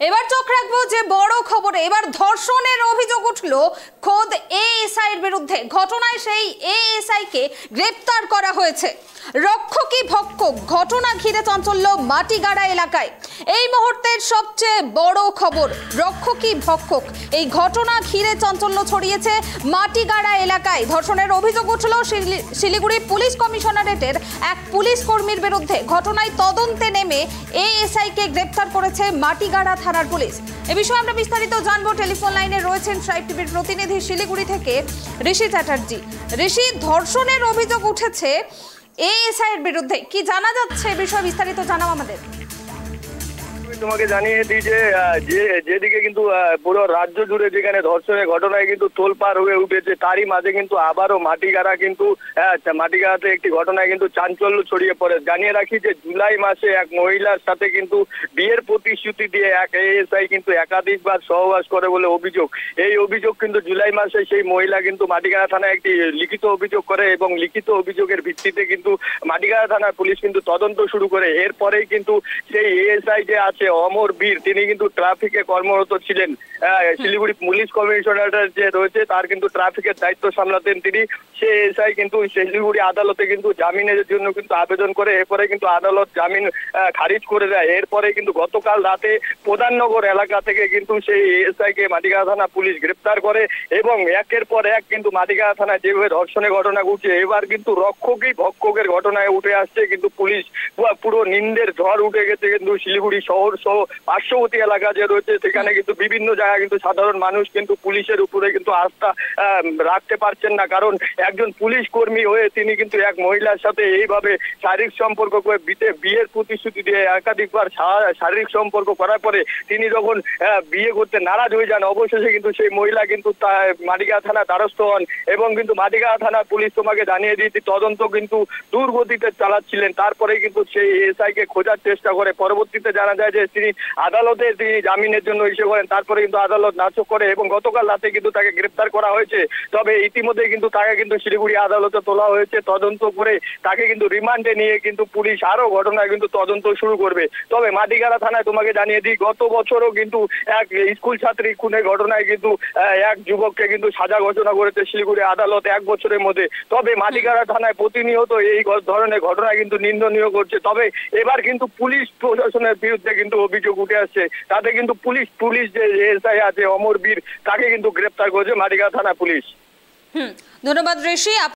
এবার চোখ রাখবো যে বড় খবরে। এবার ধর্ষণের অভিযোগ উঠল খোদ এএসআই এর বিরুদ্ধে। ঘটনায় সেই এএসআই কে গ্রেফতার করা হয়েছে। রক্ষকী ভক্ষক ঘটনা ঘিরে চাঞ্চল্য মাটিগাড়া এলাকায়। এই মুহূর্তের সবচেয়ে বড় খবর, রক্ষকী ভক্ষক এই ঘটনা ঘিরে চাঞ্চল্য ছড়িয়েছে মাটিগাড়া এলাকায়। ধর্ষণের অভিযোগ উঠল শিলিগুড়ি পুলিশ কমিশনারেটের এক পুলিশ কর্মীর বিরুদ্ধে। ঘটনায় তদন্তে নেমে এএসআই কে গ্রেফতার করেছে মাটিগাড়া থানার পুলিশ। এ বিষয়ে আমরা বিস্তারিত জানবো। টেলিফোন লাইনে রয়েছেন ট্রাইব টিভির প্রতিনিধি শিলিগুড়ি থেকে ঋষি চ্যাটার্জি। ঋষি, ধর্ষণের অভিযোগ উঠেছে এএসআই এর বিরুদ্ধে, কি জানা যাচ্ছে এ বিষয়ে বিস্তারিত জানাও আমাদের। তোমাকে জানিয়ে দিই যে যেদিকে কিন্তু পুরো রাজ্য জুড়ে যেখানে ধর্ষণের ঘটনায় কিন্তু তোলপাড় হয়ে উঠেছে, তারই মাঝে কিন্তু আবারও মাটিগাড়াতে একটি ঘটনায় কিন্তু চাঞ্চল্য ছড়িয়ে পড়ে। জানিয়ে রাখি যে জুলাই মাসে এক মহিলার সাথে কিন্তু বিয়ের প্রতিশ্রুতি দিয়ে এক এএসআই কিন্তু একাধিকবার সহবাস করে বলে অভিযোগ। এই অভিযোগ কিন্তু জুলাই মাসে সেই মহিলা কিন্তু মাটিগাড়া থানায় একটি লিখিত অভিযোগ করে এবং লিখিত অভিযোগের ভিত্তিতে কিন্তু মাটিগাড়া থানার পুলিশ কিন্তু তদন্ত শুরু করে। এরপরেই কিন্তু সেই এএসআই যে আছে অমর বীর, তিনি কিন্তু ট্রাফিকে কর্মরত ছিলেন। শিলিগুড়ি পুলিশ কমিশনারেট যে রয়েছে তার কিন্তু ট্রাফিকের দায়িত্ব সামলাতেন তিনি। সে এসআই কিন্তু শিলিগুড়ি আদালতে কিন্তু জামিনের জন্য কিন্তু আবেদন করে। এরপরে কিন্তু আদালত জামিন খারিজ করে দেয়। এরপরে কিন্তু গতকাল রাতে প্রধাননগর এলাকা থেকে কিন্তু সেই এসআই কে মাটিগাড়া থানা পুলিশ গ্রেপ্তার করে এবং একের পর এক কিন্তু মাটিগাড়া থানায় যেভাবে ধর্ষণের ঘটনা ঘটছে, এবার কিন্তু রক্ষকই ভক্ষকের ঘটনায় উঠে আসছে। কিন্তু পুলিশ পুরো নিন্দের ঝড় উঠে গেছে কিন্তু শিলিগুড়ি শহর সহ পার্শ্ববর্তী এলাকা যে রয়েছে সেখানে কিন্তু বিভিন্ন জায়গায় কিন্তু সাধারণ মানুষ কিন্তু পুলিশের উপরে কিন্তু আস্থা রাখতে পারছেন না। কারণ একজন পুলিশ কর্মী হয়ে তিনি কিন্তু এক মহিলার সাথে এইভাবে শারীরিক সম্পর্ক করে বিয়ের প্রতিশ্রুতি দিয়ে একাধিকবার শারীরিক সম্পর্ক করার পরে তিনি যখন বিয়ে করতে নারাজ হয়ে যান, অবশেষে কিন্তু সেই মহিলা কিন্তু মাটিগাড়া থানার দ্বারস্থ হন এবং কিন্তু মাটিগাড়া থানার পুলিশ তোমাকে জানিয়ে দিয়েছে তদন্ত কিন্তু দুর্গতিতে চালাচ্ছিলেন। তারপরে কিন্তু সেই এসআই কে খোঁজার চেষ্টা করে। পরবর্তীতে জানা যায় যে তিনি আদালতে জামিনের জন্য ইস্যু করেন। তারপরে কিন্তু আদালত নাকচ করে এবং গতকাল রাতে কিন্তু তাকে গ্রেপ্তার করা হয়েছে। তবে ইতিমধ্যে কিন্তু তাকে কিন্তু শিলিগুড়ি আদালতে তোলা হয়েছে। তদন্ত করে তাকে কিন্তু রিমান্ডে নিয়ে কিন্তু পুলিশ আরো ঘটনায় কিন্তু তদন্ত শুরু করবে। তবে মাটিগাড়া থানায় তোমাকে জানিয়ে দিই, গত বছরও কিন্তু এক স্কুল ছাত্রী খুনের ঘটনায় কিন্তু এক যুবককে কিন্তু সাজা ঘোষণা করেছে শিলিগুড়ি আদালত 1 বছরের মধ্যে। তবে মাটিগাড়া থানায় প্রতিনিয়ত এই ধরনের ঘটনা কিন্তু নিন্দনীয় করছে। তবে এবার কিন্তু পুলিশ প্রশাসনের বিরুদ্ধে কিন্তু অভিযোগ উঠে আসছে। তাতে কিন্তু পুলিশ যে এসআই আছে অমর বীর, তাকে কিন্তু গ্রেপ্তার করেছে মাটিগাড়া থানা পুলিশ। ধন্যবাদ ঋষি।